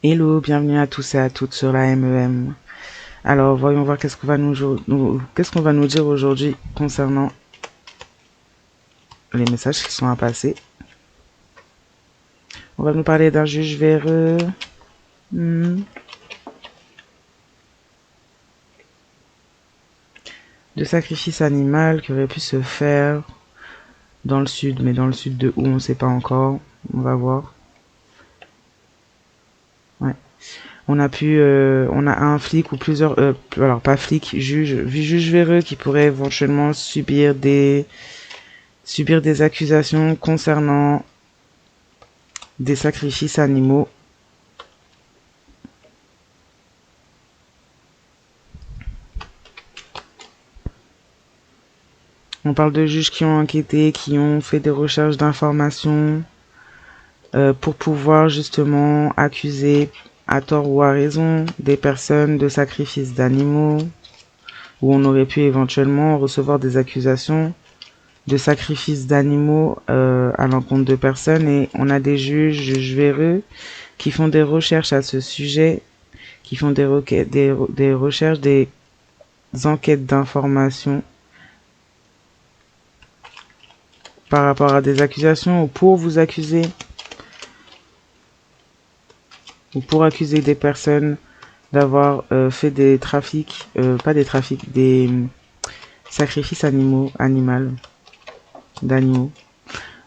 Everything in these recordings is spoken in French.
Hello, bienvenue à tous et à toutes sur la MEM. Alors, voyons voir qu'est-ce qu'on va nous dire aujourd'hui concernant les messages qui sont à passer. On va nous parler d'un juge véreux. De sacrifice animal qui aurait pu se faire dans le sud, mais dans le sud de où on ne sait pas encore. On va voir. Ouais. On a un flic ou plusieurs, alors pas flic, juge véreux qui pourrait éventuellement subir des accusations concernant des sacrifices animaux. On parle de juges qui ont enquêté, qui ont fait des recherches d'informations pour pouvoir justement accuser à tort ou à raison des personnes de sacrifice d'animaux, où on aurait pu éventuellement recevoir des accusations de sacrifice d'animaux à l'encontre de personnes. Et on a des juges véreux, qui font des recherches à ce sujet, qui font des recherches, des enquêtes d'informations par rapport à des accusations ou pour vous accuser ou pour accuser des personnes d'avoir fait des trafics, pas des trafics, des sacrifices d'animaux.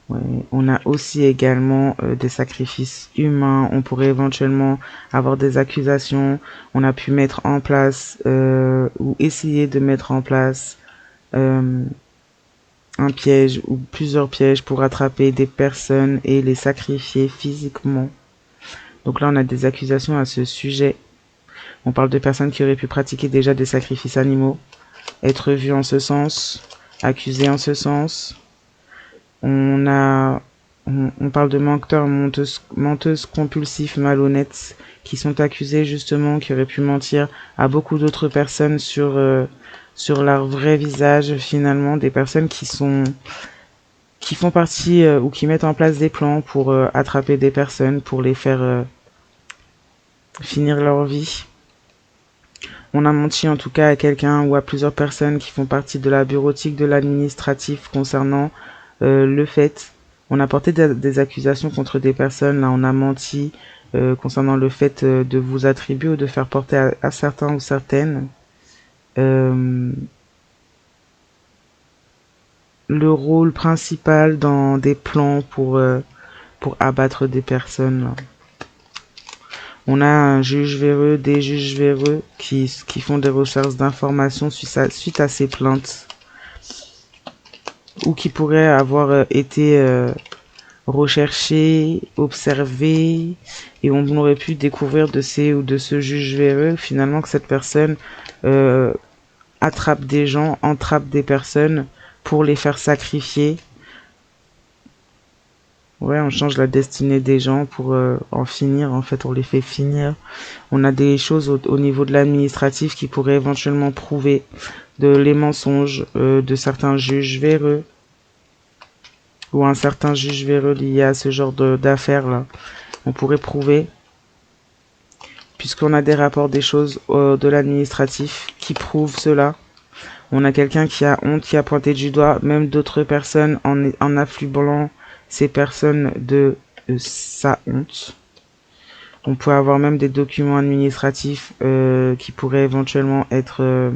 Ouais. On a aussi également des sacrifices humains. On pourrait éventuellement avoir des accusations. On a pu mettre en place ou essayer de mettre en place un piège ou plusieurs pièges pour attraper des personnes et les sacrifier physiquement. Donc là, on a des accusations à ce sujet. On parle de personnes qui auraient pu pratiquer déjà des sacrifices animaux, être vues en ce sens, accusées en ce sens. On parle de menteurs, menteuses compulsifs, malhonnêtes, qui sont accusés justement, qui auraient pu mentir à beaucoup d'autres personnes sur leur vrai visage, finalement, des personnes qui font partie ou qui mettent en place des plans pour attraper des personnes, pour les faire finir leur vie. On a menti en tout cas à quelqu'un ou à plusieurs personnes qui font partie de la bureautique de l'administratif concernant le fait. On a porté des accusations contre des personnes, là on a menti concernant le fait de vous attribuer ou de faire porter à certains ou certaines le rôle principal dans des plans pour abattre des personnes. Là. On a un juge véreux, des juges véreux qui font des recherches d'informations suite à ces plaintes ou qui pourraient avoir été recherchés, observés, et on aurait pu découvrir de ces ou de ce juge véreux finalement que cette personne attrape des gens, entrape des personnes pour les faire sacrifier. Ouais, on change la destinée des gens pour en finir. En fait, on les fait finir. On a des choses au niveau de l'administratif qui pourraient éventuellement prouver les mensonges de certains juges véreux ou un certain juge véreux lié à ce genre d'affaires là. On pourrait prouver, puisqu'on a des rapports des choses de l'administratif qui prouvent cela. On a quelqu'un qui a honte, qui a pointé du doigt, même d'autres personnes en affluant ces personnes de sa honte. On peut avoir même des documents administratifs qui pourraient éventuellement être...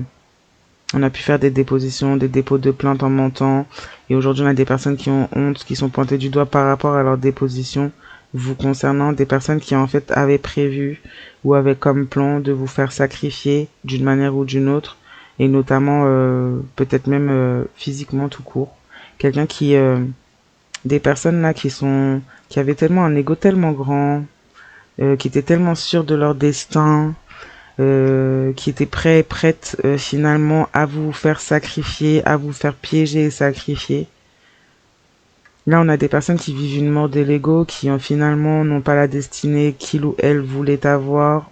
on a pu faire des dépositions, des dépôts de plaintes en mentant. Et aujourd'hui, on a des personnes qui ont honte, qui sont pointées du doigt par rapport à leur déposition vous concernant, des personnes qui en fait avaient prévu ou avaient comme plan de vous faire sacrifier d'une manière ou d'une autre, et notamment peut-être même physiquement tout court. Quelqu'un qui des personnes là qui avaient tellement un ego tellement grand, qui étaient tellement sûrs de leur destin, qui étaient prêtes finalement à vous faire sacrifier, à vous faire piéger et sacrifier. Là, on a des personnes qui vivent une mort de l'ego, qui finalement n'ont pas la destinée qu'il ou elle voulait avoir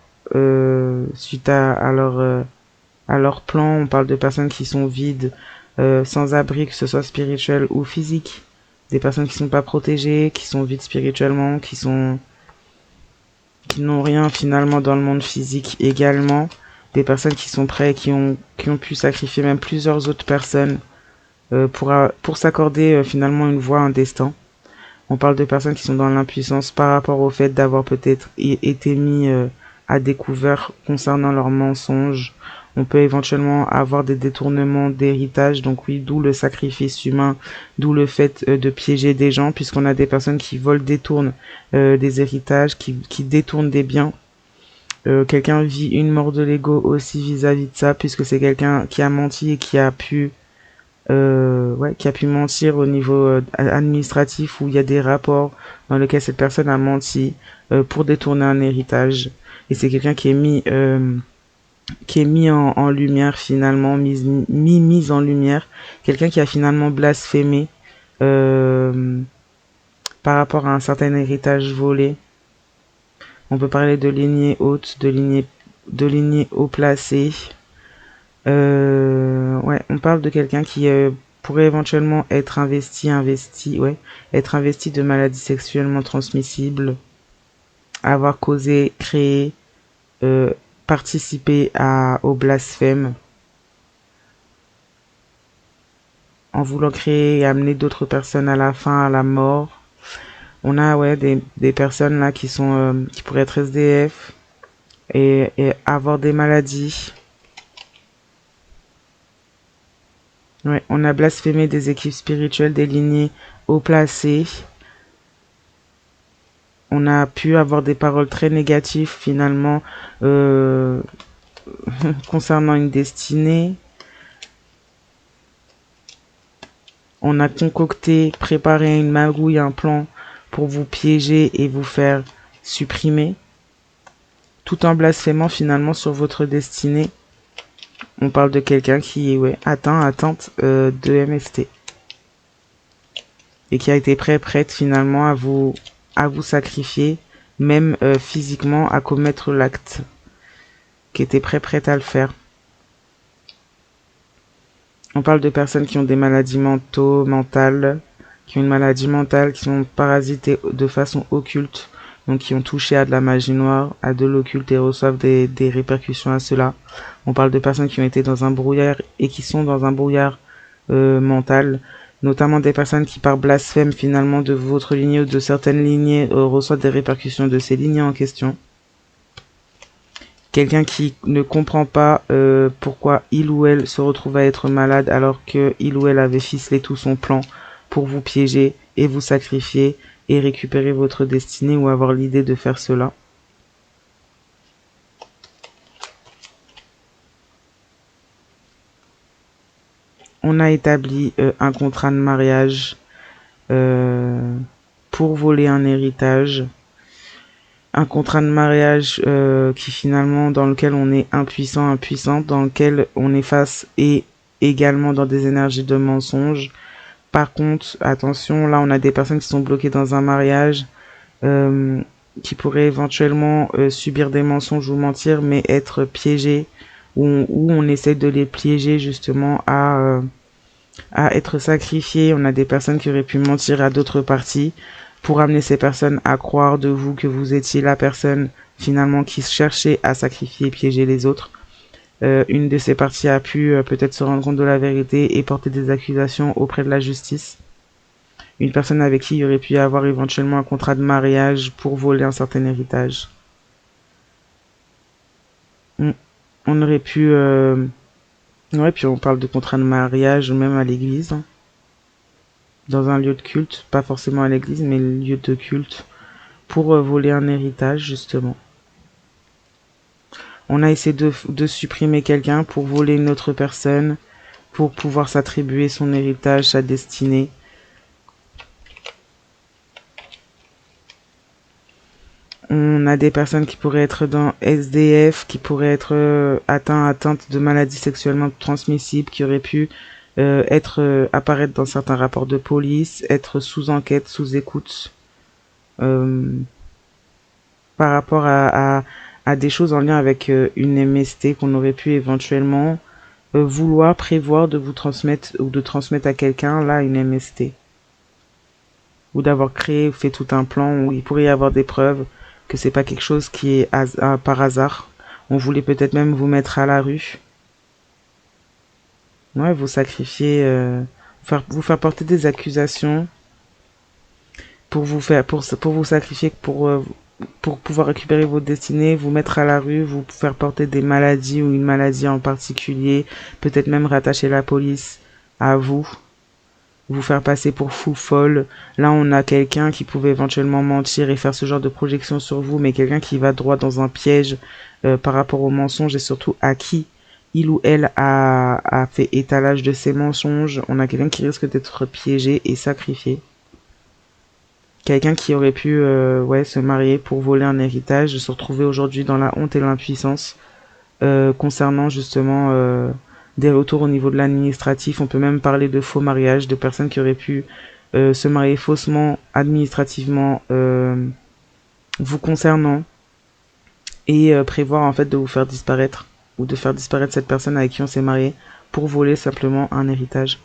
suite à leur plan. On parle de personnes qui sont vides, sans abri, que ce soit spirituel ou physique. Des personnes qui sont pas protégées, qui sont vides spirituellement, qui qui n'ont rien finalement dans le monde physique également, des personnes qui sont prêtes, qui ont pu sacrifier même plusieurs autres personnes pour s'accorder finalement une voie, un destin. On parle de personnes qui sont dans l'impuissance par rapport au fait d'avoir peut-être été mis à découvert concernant leurs mensonges. On peut éventuellement avoir des détournements d'héritage, donc oui, d'où le sacrifice humain, d'où le fait de piéger des gens, puisqu'on a des personnes qui volent, détournent des héritages, qui détournent des biens. Quelqu'un vit une mort de l'ego aussi vis-à-vis de ça, puisque c'est quelqu'un qui a menti et qui a pu mentir au niveau administratif, où il y a des rapports dans lesquels cette personne a menti pour détourner un héritage. Et c'est quelqu'un qui est mis en lumière finalement, mis en lumière, quelqu'un qui a finalement blasphémé euh, par rapport à un certain héritage volé. On peut parler de lignée haute, de lignée haut placée. Ouais, on parle de quelqu'un qui pourrait éventuellement être être investi de maladies sexuellement transmissibles, avoir causé, créé, euh, participé au blasphème, en voulant créer et amener d'autres personnes à la fin, à la mort. On a ouais des personnes là qui pourraient être SDF et avoir des maladies. Ouais, on a blasphémé des équipes spirituelles, des lignées haut placées. On a pu avoir des paroles très négatives finalement euh, concernant une destinée. On a concocté, préparé une magouille, un plan pour vous piéger et vous faire supprimer, tout en blasphémant finalement sur votre destinée. On parle de quelqu'un qui est atteinte de MST et qui a été prête finalement à vous sacrifier, même physiquement à commettre l'acte, qui était prête à le faire. On parle de personnes qui ont des maladies mentales, qui ont une maladie mentale, qui sont parasitées de façon occulte, donc qui ont touché à de la magie noire, à de l'occulte et reçoivent des répercussions à cela. On parle de personnes qui ont été dans un brouillard et qui sont dans un brouillard mental, notamment des personnes qui par blasphème finalement de votre lignée ou de certaines lignées reçoivent des répercussions de ces lignées en question. Quelqu'un qui ne comprend pas pourquoi il ou elle se retrouve à être malade alors que il ou elle avait ficelé tout son plan pour vous piéger et vous sacrifier et récupérer votre destinée ou avoir l'idée de faire cela. On a établi un contrat de mariage euh, pour voler un héritage. Un contrat de mariage qui finalement dans lequel on est impuissante, dans lequel on est face et également dans des énergies de mensonge. Par contre, attention, là on a des personnes qui sont bloquées dans un mariage euh, qui pourraient éventuellement subir des mensonges ou mentir, mais être piégées où on essaie de les piéger justement à être sacrifiées. On a des personnes qui auraient pu mentir à d'autres parties pour amener ces personnes à croire de vous que vous étiez la personne finalement qui cherchait à sacrifier et piéger les autres. Une de ces parties a pu peut-être se rendre compte de la vérité et porter des accusations auprès de la justice. Une personne avec qui il y aurait pu y avoir éventuellement un contrat de mariage pour voler un certain héritage. On aurait pu... Ouais, puis on parle de contrat de mariage même à l'église, hein, dans un lieu de culte, pas forcément à l'église, mais le lieu de culte, pour voler un héritage, justement. On a essayé de supprimer quelqu'un pour voler une autre personne, pour pouvoir s'attribuer son héritage, sa destinée. On a des personnes qui pourraient être dans SDF, qui pourraient être atteintes de maladies sexuellement transmissibles, qui auraient pu apparaître dans certains rapports de police, être sous enquête, sous écoute, euh, par rapport à des choses en lien avec une MST qu'on aurait pu éventuellement vouloir prévoir de vous transmettre ou de transmettre à quelqu'un, là, une MST. Ou d'avoir créé, fait tout un plan où il pourrait y avoir des preuves que c'est pas quelque chose qui est par hasard. On voulait peut-être même vous mettre à la rue. Ouais, vous sacrifier, vous faire porter des accusations pour vous sacrifier, pour pouvoir récupérer votre destinée, vous mettre à la rue, vous faire porter des maladies ou une maladie en particulier, peut-être même rattacher la police à vous, vous faire passer pour fou folle. Là, on a quelqu'un qui pouvait éventuellement mentir et faire ce genre de projection sur vous, mais quelqu'un qui va droit dans un piège par rapport aux mensonges et surtout à qui il ou elle a fait étalage de ces mensonges. On a quelqu'un qui risque d'être piégé et sacrifié. Quelqu'un qui aurait pu se marier pour voler un héritage, se retrouver aujourd'hui dans la honte et l'impuissance concernant justement des retours au niveau de l'administratif. On peut même parler de faux mariage, de personnes qui auraient pu se marier faussement administrativement vous concernant et prévoir en fait de vous faire disparaître ou de faire disparaître cette personne avec qui on s'est marié pour voler simplement un héritage.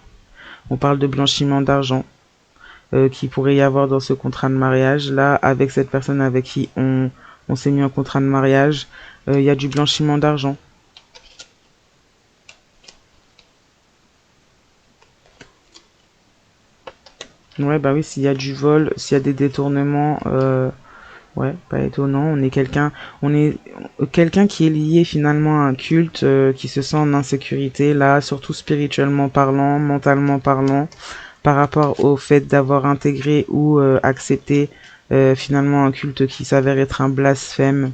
On parle de blanchiment d'argent qui pourrait y avoir dans ce contrat de mariage. Là, avec cette personne avec qui on s'est mis en contrat de mariage, il y a du blanchiment d'argent. Ouais, bah oui, s'il y a du vol, s'il y a des détournements, ouais, pas étonnant. On est quelqu'un qui est lié finalement à un culte, qui se sent en insécurité, là, surtout spirituellement parlant, mentalement parlant, par rapport au fait d'avoir intégré ou accepté finalement un culte qui s'avère être un blasphème.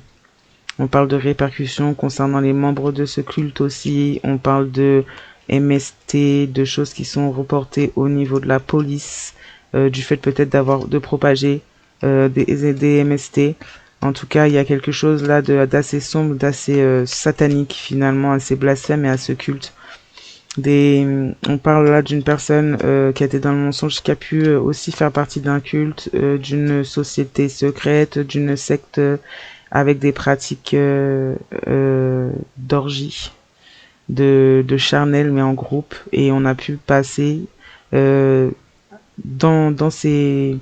On parle de répercussions concernant les membres de ce culte aussi. On parle de MST, de choses qui sont reportées au niveau de la police, du fait peut-être de propager des MST. En tout cas, il y a quelque chose là d'assez sombre, d'assez satanique finalement à ces blasphèmes et à ce culte. On parle là d'une personne qui a été dans le mensonge, qui a pu aussi faire partie d'un culte, d'une société secrète, d'une secte avec des pratiques d'orgie, de charnel, mais en groupe. Et on a pu passer euh, dans ces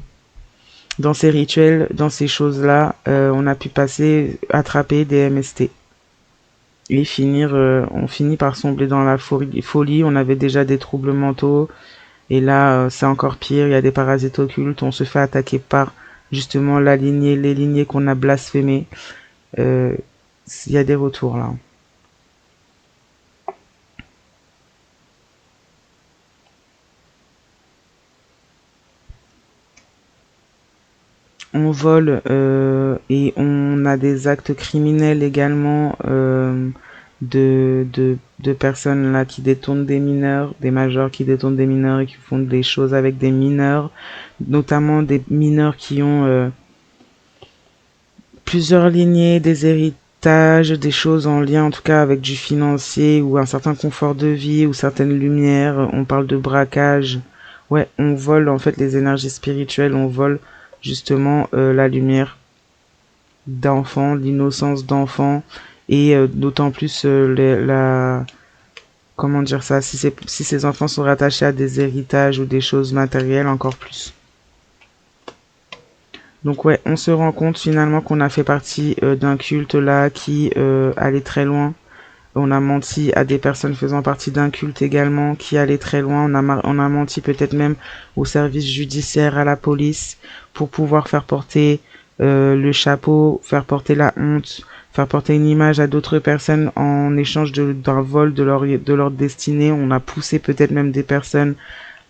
rituels, dans ces choses-là, on a pu attraper des MST. Et on finit par sombrer dans la folie. On avait déjà des troubles mentaux. Et là, c'est encore pire. Il y a des parasites occultes. On se fait attaquer par, justement, les lignées qu'on a blasphémées. Il y a des retours, là. On vole et on a des actes criminels également de personnes là qui détournent des mineurs, des majors qui détournent des mineurs et qui font des choses avec des mineurs, notamment des mineurs qui ont plusieurs lignées, des héritages, des choses en lien en tout cas avec du financier ou un certain confort de vie ou certaines lumières. On parle de braquage. Ouais, on vole en fait les énergies spirituelles, on vole justement la lumière d'enfant, l'innocence d'enfant et d'autant plus comment dire ça, si ces enfants sont rattachés à des héritages ou des choses matérielles encore plus. Donc ouais, on se rend compte finalement qu'on a fait partie d'un culte là qui allait très loin. On a menti à des personnes faisant partie d'un culte également qui allait très loin. On a menti peut-être même au service judiciaire, à la police, pour pouvoir faire porter le chapeau, faire porter la honte, faire porter une image à d'autres personnes en échange d'un vol de leur destinée. On a poussé peut-être même des personnes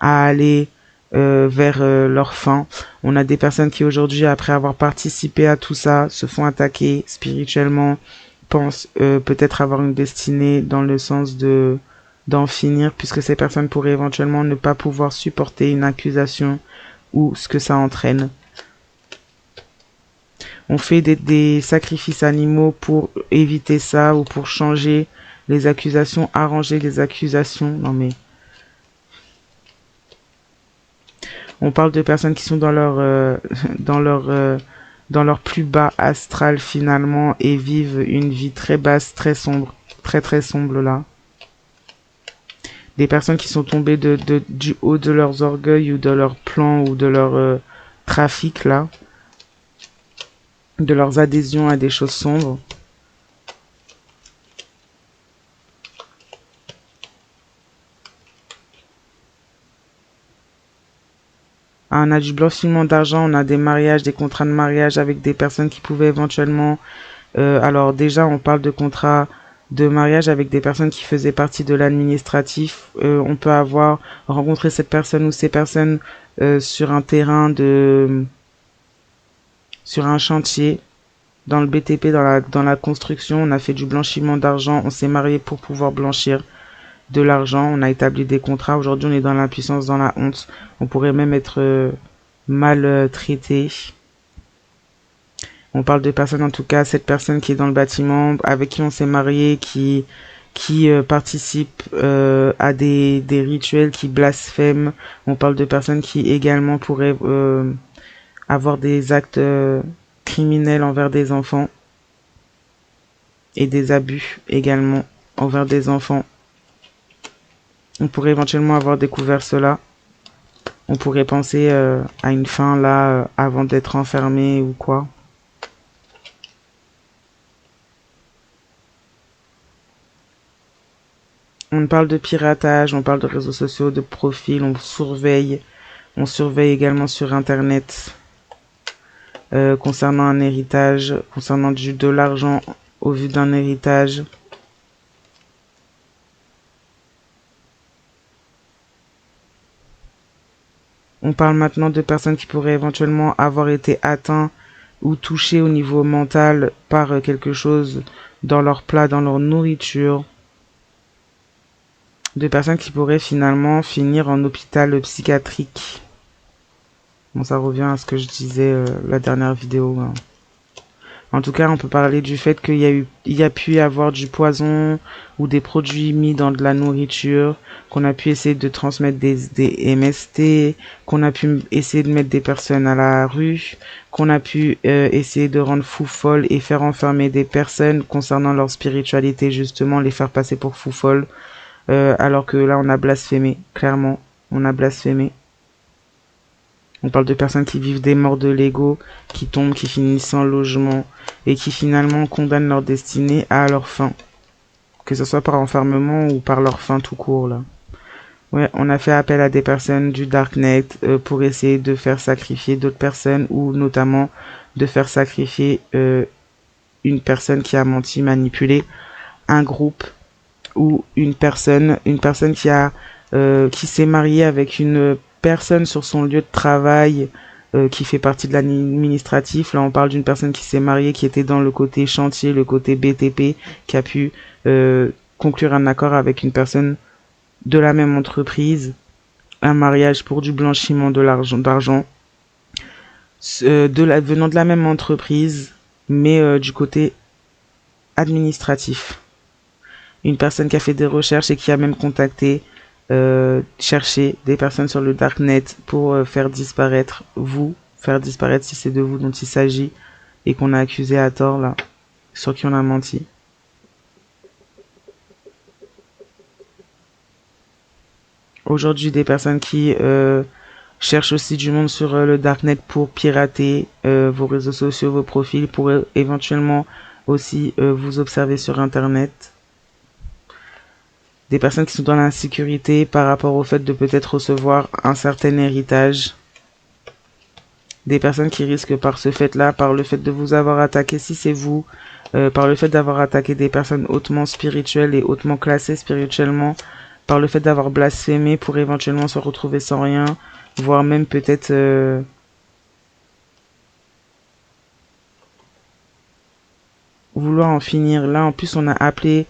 à aller vers leur fin. On a des personnes qui aujourd'hui, après avoir participé à tout ça, se font attaquer spirituellement, pensent peut-être avoir une destinée dans le sens d'en finir, puisque ces personnes pourraient éventuellement ne pas pouvoir supporter une accusation ou ce que ça entraîne. On fait des sacrifices animaux pour éviter ça ou pour changer les accusations, arranger les accusations. Non mais on parle de personnes qui sont dans dans dans leur plus bas astral finalement et vivent une vie très basse, très sombre, très très sombre là. Des personnes qui sont tombées du haut de leurs orgueils ou de leur plan ou de leur trafic là. de leurs adhésions à des choses sombres. On a du blanchiment d'argent, on a des mariages, des contrats de mariage avec des personnes qui pouvaient éventuellement... alors déjà, on parle de contrats de mariage avec des personnes qui faisaient partie de l'administratif. On peut avoir rencontré cette personne ou ces personnes sur un terrain sur un chantier, dans le BTP, dans la construction. On a fait du blanchiment d'argent, on s'est marié pour pouvoir blanchir de l'argent, on a établi des contrats. Aujourd'hui, on est dans l'impuissance, dans la honte. On pourrait même être mal traité. On parle de personnes, en tout cas, cette personne qui est dans le bâtiment, avec qui on s'est marié, qui participe à des rituels, qui blasphèment. On parle de personnes qui également pourraient avoir des actes criminels envers des enfants et des abus également envers des enfants. On pourrait éventuellement avoir découvert cela. On pourrait penser à une fin là avant d'être enfermé ou quoi. On parle de piratage, on parle de réseaux sociaux, de profils, on surveille. On surveille également sur Internet concernant un héritage, concernant de l'argent au vu d'un héritage. On parle maintenant de personnes qui pourraient éventuellement avoir été atteintes ou touchées au niveau mental par quelque chose dans leur plat, dans leur nourriture. De personnes qui pourraient finalement finir en hôpital psychiatrique. Bon, ça revient à ce que je disais la dernière vidéo. Hein. En tout cas, on peut parler du fait qu'il y a pu y avoir du poison ou des produits mis dans de la nourriture, qu'on a pu essayer de transmettre des MST, qu'on a pu essayer de mettre des personnes à la rue, qu'on a pu essayer de rendre fou folles et faire enfermer des personnes concernant leur spiritualité, justement, les faire passer pour fou folles, alors que là, on a blasphémé, clairement, on a blasphémé. On parle de personnes qui vivent des morts de l'ego, qui tombent, qui finissent sans logement et qui finalement condamnent leur destinée à leur fin. Que ce soit par enfermement ou par leur fin tout court là. Ouais, on a fait appel à des personnes du Darknet pour essayer de faire sacrifier d'autres personnes ou notamment de faire sacrifier une personne qui a menti, manipulé un groupe ou une personne qui s'est mariée avec une personne sur son lieu de travail qui fait partie de l'administratif. Là, on parle d'une personne qui s'est mariée, qui était dans le côté chantier, le côté BTP, qui a pu conclure un accord avec une personne de la même entreprise, un mariage pour du blanchiment d'argent, venant de la même entreprise, mais du côté administratif. Une personne qui a fait des recherches et qui a même contacté, cherché des personnes sur le Darknet pour faire disparaître si c'est de vous dont il s'agit et qu'on a accusé à tort là, sur qui on a menti. Aujourd'hui, des personnes qui cherchent aussi du monde sur le Darknet pour pirater vos réseaux sociaux, vos profils, pour éventuellement aussi vous observer sur Internet. Des personnes qui sont dans l'insécurité par rapport au fait de peut-être recevoir un certain héritage. Des personnes qui risquent par ce fait-là, par le fait de vous avoir attaqué, si c'est vous, par le fait d'avoir attaqué des personnes hautement spirituelles et hautement classées spirituellement, par le fait d'avoir blasphémé pour éventuellement se retrouver sans rien, voire même peut-être vouloir en finir là. En plus, on a appelé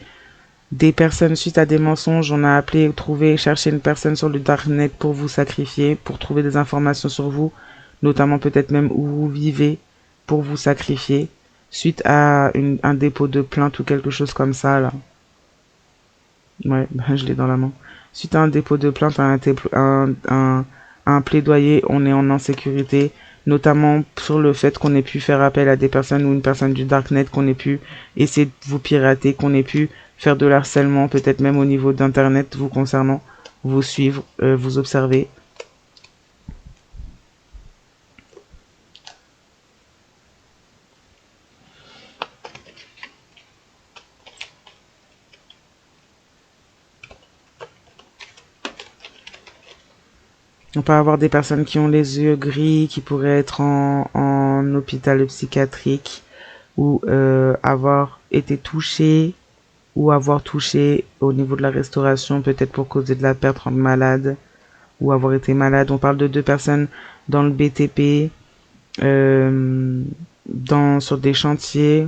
des personnes suite à des mensonges, on a appelé, trouvé, cherché une personne sur le Darknet pour vous sacrifier, pour trouver des informations sur vous, notamment peut-être même où vous vivez, pour vous sacrifier, suite à un dépôt de plainte ou quelque chose comme ça, là. Ouais, ben, je l'ai dans la main. Suite à un dépôt de plainte, un plaidoyer, on est en insécurité, notamment sur le fait qu'on ait pu faire appel à des personnes ou une personne du Darknet, qu'on ait pu essayer de vous pirater, qu'on ait pu faire de l'harcèlement, peut-être même au niveau d'Internet vous concernant, vous suivre, vous observer. On peut avoir des personnes qui ont les yeux gris, qui pourraient être en hôpital psychiatrique, ou avoir été touchées, ou avoir touché au niveau de la restauration, peut-être pour causer de la perte, rendre malade, ou avoir été malade. On parle de 2 personnes dans le BTP, sur des chantiers,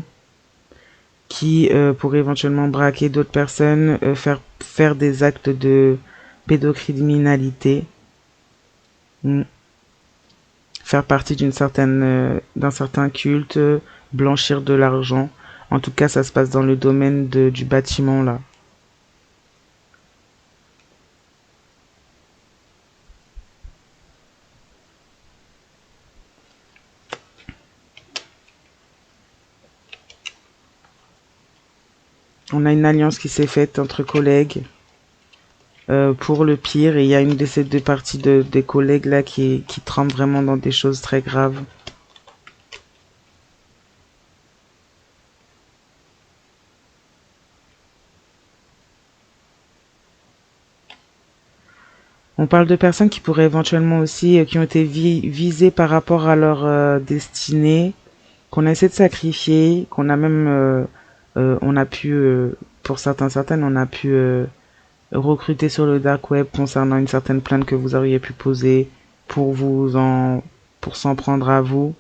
qui pourraient éventuellement braquer d'autres personnes, faire des actes de pédocriminalité, mm, faire partie d'un certain culte, blanchir de l'argent. En tout cas, ça se passe dans le domaine du bâtiment là. On a une alliance qui s'est faite entre collègues, pour le pire, et il y a une de ces 2 parties des collègues là qui trempe vraiment dans des choses très graves. On parle de personnes qui pourraient éventuellement aussi, qui ont été visées par rapport à leur destinée, qu'on a essayé de sacrifier, qu'on a même, on a pu, pour certaines, on a pu recruter sur le dark web concernant une certaine plainte que vous auriez pu poser pour pour s'en prendre à vous.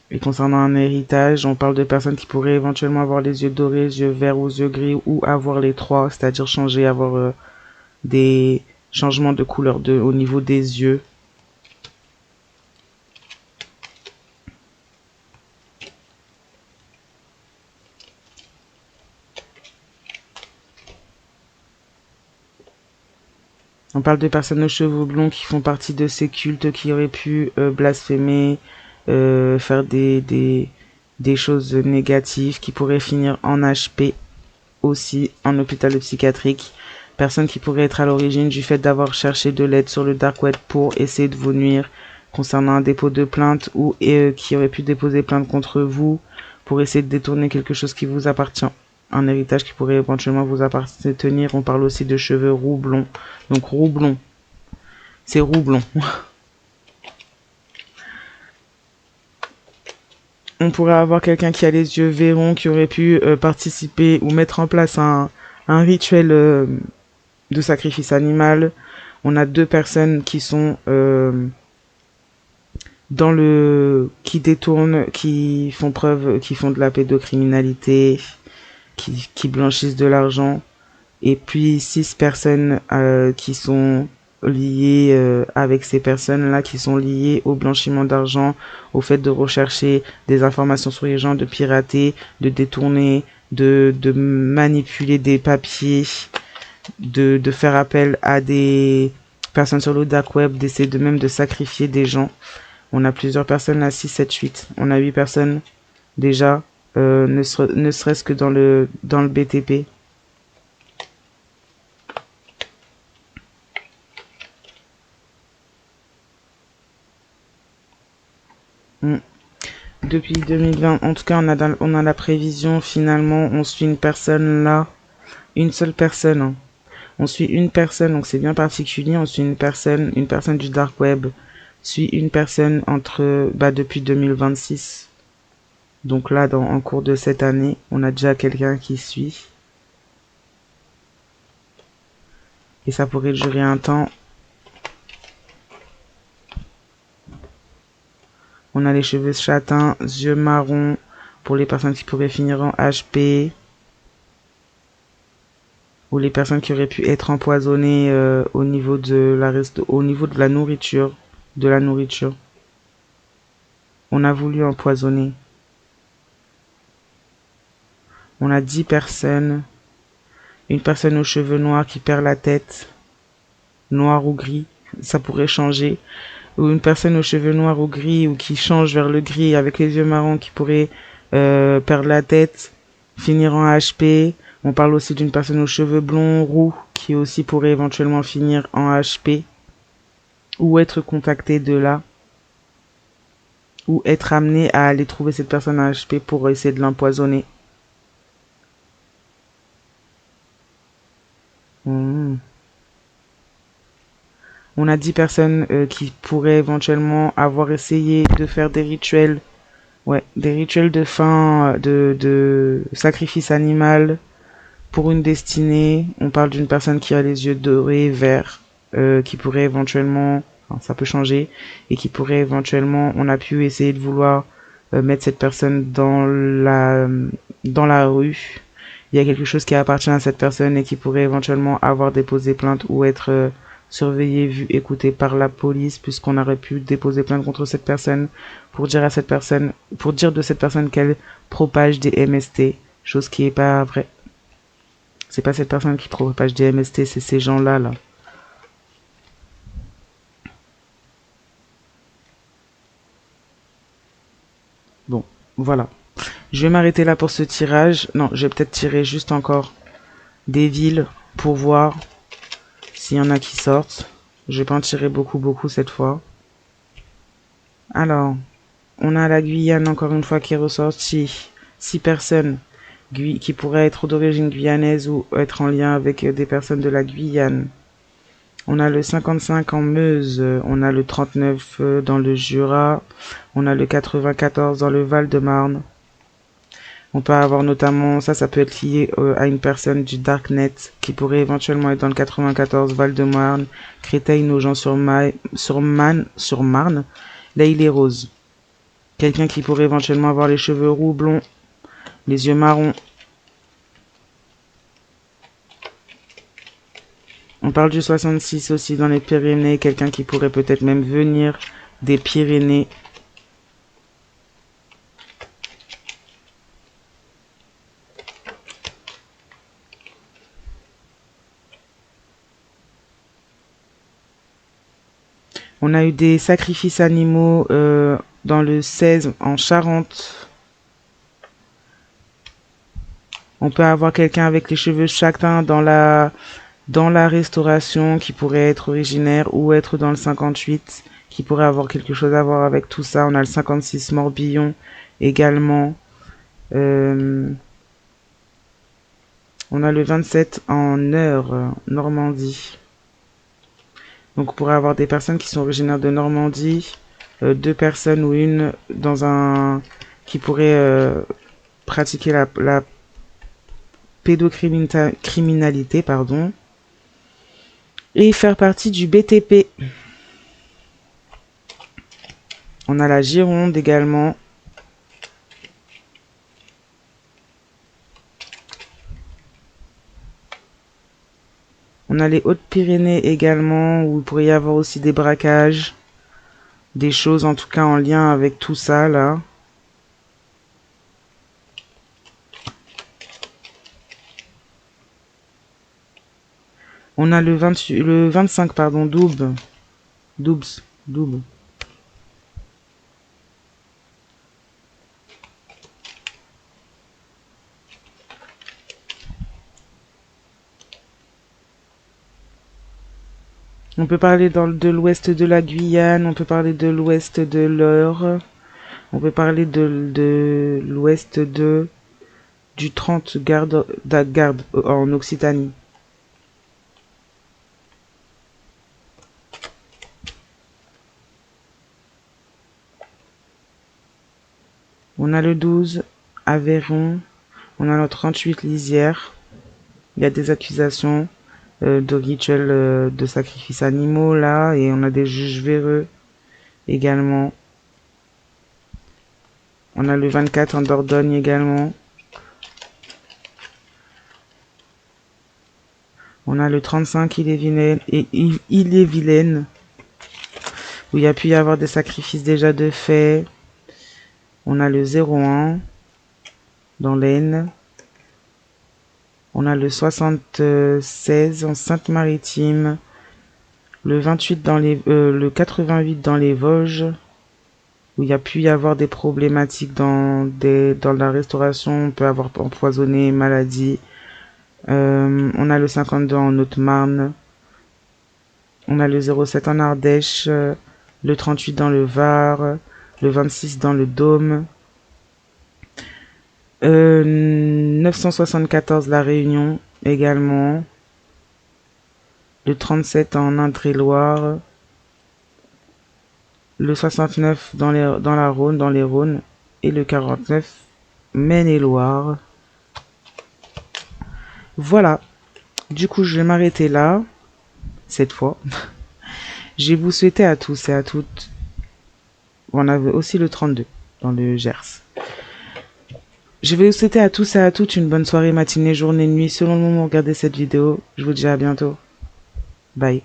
Et concernant un héritage, on parle de personnes qui pourraient éventuellement avoir les yeux dorés, les yeux verts ou les yeux gris, ou avoir les trois, c'est-à-dire changer, avoir des changements de couleur au niveau des yeux. On parle de personnes aux cheveux blonds qui font partie de ces cultes qui auraient pu blasphémer, faire des choses négatives, qui pourraient finir en HP aussi, en hôpital psychiatrique. Personnes qui pourraient être à l'origine du fait d'avoir cherché de l'aide sur le dark web pour essayer de vous nuire concernant un dépôt de plainte, ou qui auraient pu déposer plainte contre vous pour essayer de détourner quelque chose qui vous appartient, un héritage qui pourrait éventuellement vous appartenir. On parle aussi de cheveux roux blonds. Donc roux blond, c'est roux blond. On pourrait avoir quelqu'un qui a les yeux verrons, qui aurait pu participer ou mettre en place un rituel de sacrifice animal. On a 2 personnes qui sont qui détournent, qui font de la pédocriminalité, qui blanchissent de l'argent. Et puis 6 personnes qui sont liées avec ces personnes-là, qui sont liées au blanchiment d'argent, au fait de rechercher des informations sur les gens, de pirater, de détourner, de manipuler des papiers, de faire appel à des personnes sur le dark web, d'essayer de même de sacrifier des gens. On a plusieurs personnes là, 6, 7, 8. On a 8 personnes déjà, ne serait-ce que dans le BTP. Mm. Depuis 2020, en tout cas, on a la prévision, finalement, on suit une personne là, une seule personne, hein. On suit une personne, donc c'est bien particulier, on suit une personne du dark web, suit une personne depuis 2026. Donc là, en cours de cette année, on a déjà quelqu'un qui suit. Et ça pourrait durer un temps. On a les cheveux châtains, yeux marrons, pour les personnes qui pourraient finir en HP. Ou les personnes qui auraient pu être empoisonnées au niveau de la nourriture. De la nourriture. On a voulu empoisonner. On a 10 personnes. Une personne aux cheveux noirs qui perd la tête. Noir ou gris. Ça pourrait changer. Ou une personne aux cheveux noirs ou gris, ou qui change vers le gris avec les yeux marrons, qui pourrait perdre la tête, finir en HP. On parle aussi d'une personne aux cheveux blonds, roux, qui aussi pourrait éventuellement finir en HP. Ou être contacté de là. Ou être amené à aller trouver cette personne en HP pour essayer de l'empoisonner. On On a 10 personnes qui pourraient éventuellement avoir essayé de faire des rituels. Ouais, des rituels de fin, de sacrifice animal pour une destinée. On parle d'une personne qui a les yeux dorés, verts, qui pourrait éventuellement, enfin, ça peut changer, et qui pourrait éventuellement, on a pu essayer de vouloir mettre cette personne dans la rue. Il y a quelque chose qui appartient à cette personne et qui pourrait éventuellement avoir déposé plainte ou être surveillé, vu, écouté par la police, puisqu'on aurait pu déposer plainte contre cette personne pour dire à cette personne, pour dire de cette personne qu'elle propage des MST, chose qui est pas vraie. C'est pas cette personne qui propage des MST, c'est ces gens-là, là. Bon, voilà. Je vais m'arrêter là pour ce tirage. Non, je vais peut-être tirer juste encore des villes pour voir s'il y en a qui sortent. Je vais pas en tirer beaucoup cette fois. Alors, on a la Guyane encore une fois qui est ressortie. 6 personnes qui pourraient être d'origine guyanaise ou être en lien avec des personnes de la Guyane. On a le 55 en Meuse, on a le 39 dans le Jura, on a le 94 dans le Val-de-Marne. On peut avoir notamment, ça peut être lié à une personne du Darknet qui pourrait éventuellement être dans le 94 Val-de-Marne, Créteil, Nogent-sur-Marne, là il est rose. Quelqu'un qui pourrait éventuellement avoir les cheveux roux, blonds, les yeux marrons. On parle du 66 aussi dans les Pyrénées, quelqu'un qui pourrait peut-être même venir des Pyrénées. On a eu des sacrifices animaux dans le 16 en Charente. On peut avoir quelqu'un avec les cheveux châtains dans la restauration qui pourrait être originaire ou être dans le 58 qui pourrait avoir quelque chose à voir avec tout ça. On a le 56 Morbihan également. On a le 27 en Eure, Normandie. Donc on pourrait avoir des personnes qui sont originaires de Normandie, 2 personnes ou une dans un qui pourrait pratiquer la pédocriminalité, pardon, et faire partie du BTP. On a la Gironde également. On a les Hautes-Pyrénées également, où il pourrait y avoir aussi des braquages, des choses en tout cas en lien avec tout ça là. On a le 25 pardon, Doubs. On peut parler de l'ouest de la Guyane, on peut parler de l'ouest de l'Eure, on peut parler de l'ouest du 30 garde en Occitanie. On a le 12 Aveyron, on a le 38 Lisière. Il y a des accusations de rituels de sacrifices animaux là, et on a des juges véreux également. On a le 24 en Dordogne également. On a le 35 Ille-et-Vilaine, où il y a pu y avoir des sacrifices déjà de fait. On a le 01 dans l'Aisne. On a le 76 en Sainte-Maritime. Le 28 le 88 dans les Vosges, où il y a pu y avoir des problématiques dans la restauration. On peut avoir empoisonné, maladie. On a le 52 en Haute-Marne. On a le 07 en Ardèche. Le 38 dans le Var. Le 26 dans le Dôme. 974 La Réunion également. Le 37 en Indre-et-Loire. le 69 dans la Rhône, dans les Rhônes, et le 49 Maine-et-Loire. Voilà. Du coup, je vais m'arrêter là, cette fois. Je vais vous souhaiter à tous et à toutes. On avait aussi le 32 dans le Gers. Je vais vous souhaiter à tous et à toutes une bonne soirée, matinée, journée, nuit, selon le moment où vous regardez cette vidéo. Je vous dis à bientôt. Bye.